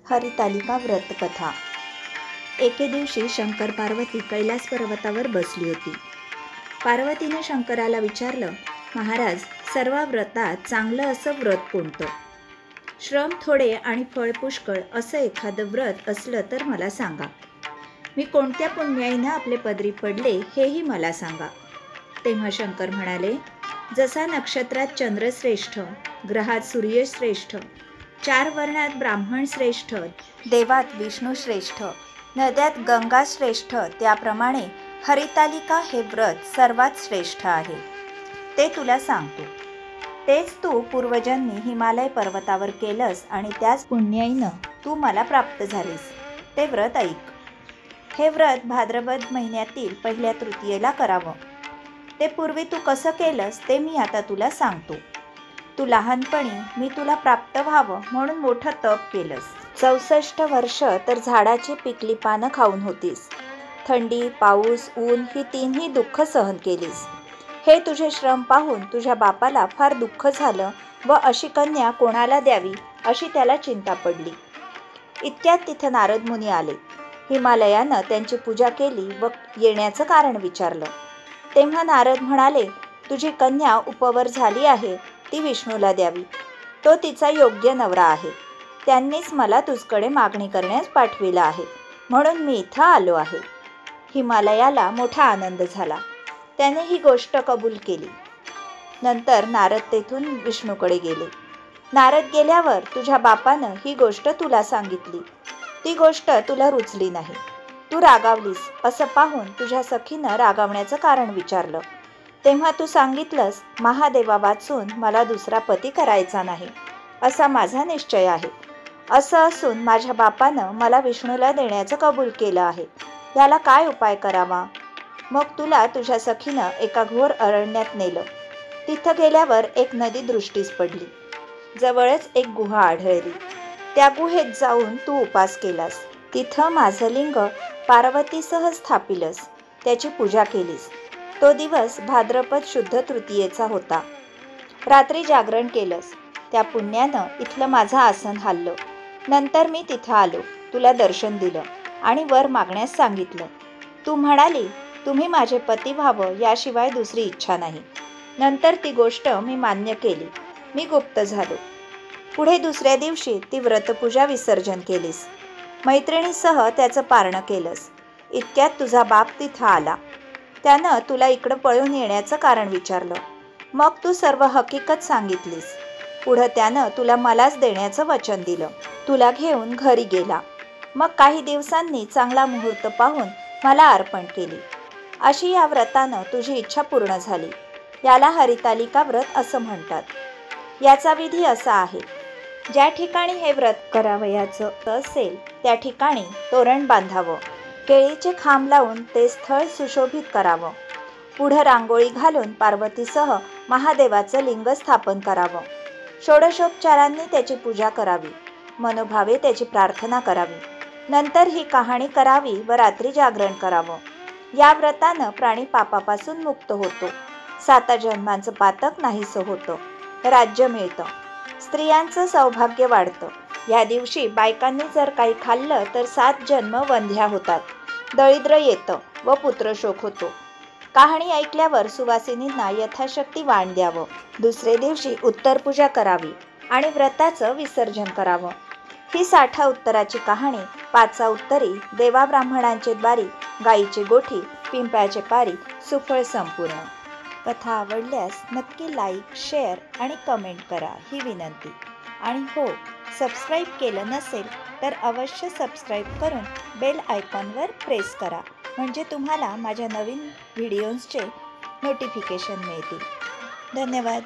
हरितालिका व्रतकथा। एके दिवशी शंकर पार्वती कैलास पर्वतावर बसली होती। पार्वतीने शंकराला विचारलं, महाराज, सर्व व्रतात चांगलं असं व्रत कोणतं? श्रम थोडे आणि फळ पुष्कळ असं एखादं व्रत असलं तर मला सांगा. मी कोणत्या पुण्याईनं आपले पदरी पडले हेही मला सांगा. तेव्हा शंकर म्हणाले, जसा नक्षत्रात चंद्र श्रेष्ठ, ग्रहात सूर्य श्रेष्ठ, 4 वर्णात ब्राह्मण श्रेष्ठ, देवात विष्णू श्रेष्ठ, नद्यात गंगा श्रेष्ठ, त्याप्रमाणे हरितालिका हे व्रत सर्वात श्रेष्ठ आहे. ते तुला सांगतो. तेच तू पूर्वजन्मी हिमालय पर्वतावर केलंस आणि त्याच पुण्याईनं तू मला प्राप्त झालीस. ते व्रत ऐक. हे व्रत भाद्रपद महिन्यातील पहिल्या तृतीयेला करावं. ते पूर्वी तू कसं केलंस ते मी आता तुला सांगतो. तू लहानपणी मी तुला प्राप्त व्हावं म्हणून मोठं तप केलंस. 64 वर्ष तर झाडाची पिकली पानं खाऊन होतीस. थंडी, पाऊस, ऊन ही तिन्ही दुःख सहन केलीस. हे तुझे श्रम पाहून तुझ्या बापाला फार दुःख झालं व अशी कन्या कोणाला द्यावी अशी त्याला चिंता पडली. इतक्यात तिथं नारद मुनी आले. हिमालयानं त्यांची पूजा केली व येण्याचं कारण विचारलं. तेव्हा नारद म्हणाले, तुझी कन्या उपवर झाली आहे, ती विष्णूला द्यावी. तो तिचा योग्य नवरा आहे. त्यांनीच मला तुझकडे मागणी करण्यास पाठविलं आहे, म्हणून मी इथं आलो आहे. हिमालयाला मोठा आनंद झाला. त्याने ही गोष्ट कबूल केली. नंतर नारद तेथून विष्णूकडे गेले. नारद गेल्यावर तुझ्या बापानं ही गोष्ट तुला सांगितली. ती गोष्ट तुला रुचली नाही. तू रागावलीस असं पाहून तुझ्या सखीनं रागावण्याचं कारण विचारलं. तेव्हा तू सांगितलंस, महादेवा वाचून मला दुसरा पती करायचा नाही असा माझा निश्चय आहे. असं असून माझ्या बापानं मला विष्णूला देण्याचं कबूल केलं आहे. याला काय उपाय करावा? मग तुला तुझ्या सखीनं एका घोर अरण्यात नेलं. तिथं गेल्यावर एक नदी दृष्टीस पडली. जवळच एक गुहा आढळली. त्या गुहेत जाऊन तू उपास केलास. तिथं माझं लिंग पार्वतीसह स्थापिलस. त्याची पूजा केलीस. तो दिवस भाद्रपद शुद्ध तृतीयेचा होता. रात्री जागरण केलंस. त्या पुण्यानं इथलं माझं आसन हललं. नंतर मी तिथं आलो, तुला दर्शन दिलं आणि वर मागण्यास सांगितलं. तू म्हणाली, तुम्ही माझे पती व्हावं याशिवाय दुसरी इच्छा नाही. नंतर ती गोष्ट मी मान्य केली. मी गुप्त झालो. पुढे दुसऱ्या दिवशी ती व्रतपूजा विसर्जन केलीस. मैत्रिणीसह त्याचं पारणं केलंस. इतक्यात तुझा बाप तिथं आला. त्यानं तुला इकडं पळून येण्याचं कारण विचारलं. मग तू सर्व हकीकत सांगितलीस. पुढं त्यानं तुला मलाच देण्याचं वचन दिलं. तुला घेऊन घरी गेला. मग काही दिवसांनी चांगला मुहूर्त पाहून मला अर्पण केली. अशी या व्रतानं तुझी इच्छा पूर्ण झाली. याला हरितालिका व्रत असं म्हणतात. याचा विधी असा आहे, ज्या ठिकाणी हे व्रत करावयाचं असेल त्या ठिकाणी तोरण बांधावं. केळीचे खांब लावून ते स्थळ सुशोभित करावं. पुढं रांगोळी घालून पार्वतीसह महादेवाचं लिंग स्थापन करावं. षोडशोपचारांनी त्याची पूजा करावी. मनोभावे त्याची प्रार्थना करावी. नंतर ही कहाणी करावी व रात्री जागरण करावं. या व्रतानं प्राणी पापापासून मुक्त होतो. 7 जन्मांचं पातक नाहीसं होतं. राज्य मिळतं. स्त्रियांचं सौभाग्य वाढतं. या दिवशी बायकांनी जर काही खाल्लं तर 7 जन्म वंध्या होतात. दरिद्र येतं व पुत्रशोक होतो. कहाणी ऐकल्यावर सुवासिनींना यथाशक्ती वाण द्यावं. दुसरे दिवशी उत्तरपूजा करावी आणि व्रताचं विसर्जन करावं. ही 60 उत्तराची कहाणी 5 उत्तरी, देवा ब्राह्मणांचे द्वारी, गाईचे गोठी, पिंपळाचे पारी, सुफळ संपूर्ण. कथा आवडल्यास नक्की लाईक, शेअर आणि कमेंट करा ही विनंती. आणि हो, सबस्क्राईब केलं नसेल तर अवश्य सबस्क्राईब करून बेल आयकॉनवर प्रेस करा, म्हणजे तुम्हाला माझ्या नवीन व्हिडिओजचे नोटिफिकेशन मिळतील. धन्यवाद.